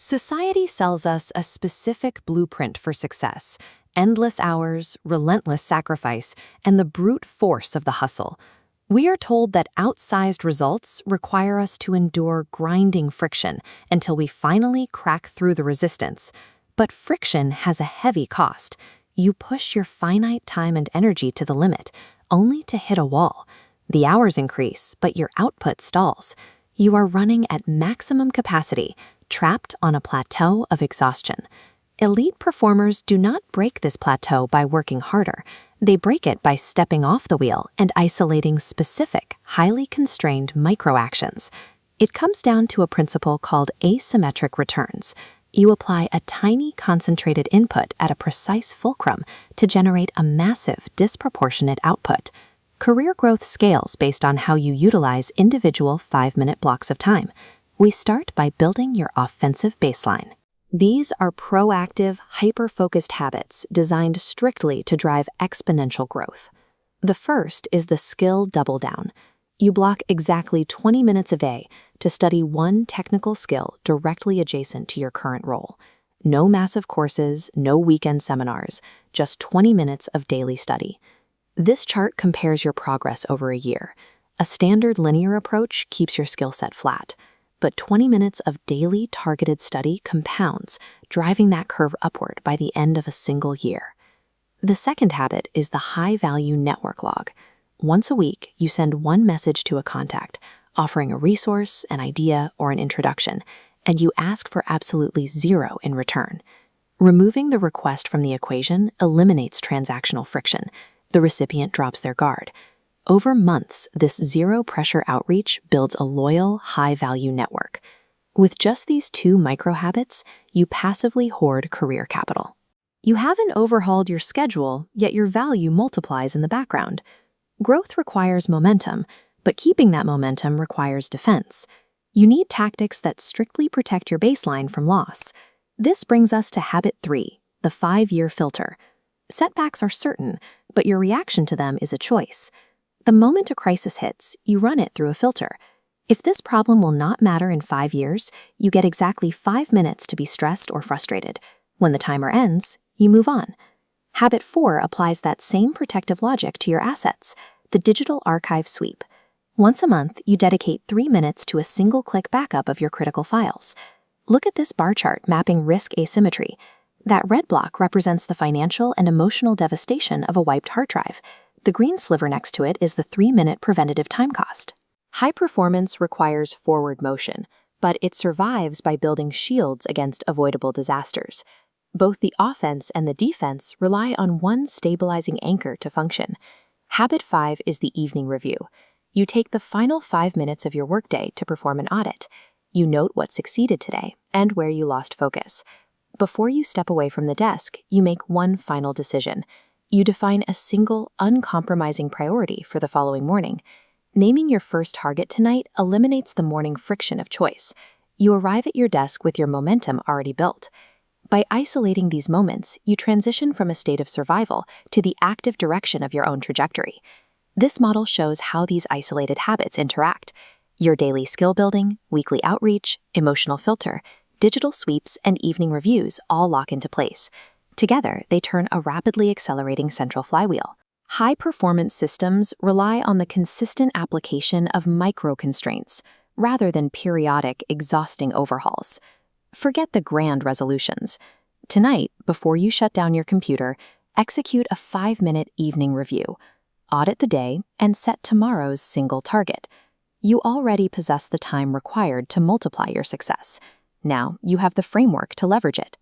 Society sells us a specific blueprint for success: endless hours, relentless sacrifice, and the brute force of the hustle. We are told that outsized results require us to endure grinding friction until we finally crack through the resistance. But friction has a heavy cost. You push your finite time and energy to the limit, only to hit a wall. The hours increase, but your output stalls. You are running at maximum capacity, trapped on a plateau of exhaustion. Elite performers do not break this plateau by working harder. They break it by stepping off the wheel and isolating specific, highly constrained microactions. It comes down to a principle called asymmetric returns. You apply a tiny concentrated input at a precise fulcrum to generate a massive, disproportionate output. Career growth scales based on how you utilize individual 5-minute blocks of time. We start by building your offensive baseline. These are proactive, hyper-focused habits designed strictly to drive exponential growth. The first is the skill double down. You block exactly 20 minutes a day to study one technical skill directly adjacent to your current role. No massive courses, no weekend seminars, just 20 minutes of daily study. This chart compares your progress over a year. A standard linear approach keeps your skill set flat, but 20 minutes of daily targeted study compounds, driving that curve upward by the end of a single year. The second habit is the high-value network log. Once a week, you send one message to a contact, offering a resource, an idea, or an introduction, and you ask for absolutely zero in return. Removing the request from the equation eliminates transactional friction. The recipient drops their guard. Over months, this zero-pressure outreach builds a loyal, high-value network. With just these two micro-habits, you passively hoard career capital. You haven't overhauled your schedule, yet your value multiplies in the background. Growth requires momentum, but keeping that momentum requires defense. You need tactics that strictly protect your baseline from loss. This brings us to habit 3, the 5-year filter. Setbacks are certain, but your reaction to them is a choice. The moment a crisis hits, you run it through a filter. If this problem will not matter in 5 years, you get exactly 5 minutes to be stressed or frustrated. When the timer ends, you move on. Habit 4 applies that same protective logic to your assets, the digital archive sweep. Once a month, you dedicate 3 minutes to a single-click backup of your critical files. Look at this bar chart mapping risk asymmetry. That red block represents the financial and emotional devastation of a wiped hard drive. The green sliver next to it is the 3-minute preventative time cost. High performance requires forward motion, but it survives by building shields against avoidable disasters. Both the offense and the defense rely on one stabilizing anchor to function. Habit 5 is the evening review. You take the final 5 minutes of your workday to perform an audit. You note what succeeded today and where you lost focus. Before you step away from the desk, you make one final decision. You define a single, uncompromising priority for the following morning. Naming your first target tonight eliminates the morning friction of choice. You arrive at your desk with your momentum already built. By isolating these moments, you transition from a state of survival to the active direction of your own trajectory. This model shows how these isolated habits interact. Your daily skill building, weekly outreach, emotional filter, digital sweeps, and evening reviews all lock into place. Together, they turn a rapidly accelerating central flywheel. High-performance systems rely on the consistent application of micro-constraints rather than periodic, exhausting overhauls. Forget the grand resolutions. Tonight, before you shut down your computer, execute a 5-minute evening review. Audit the day and set tomorrow's single target. You already possess the time required to multiply your success. Now, you have the framework to leverage it.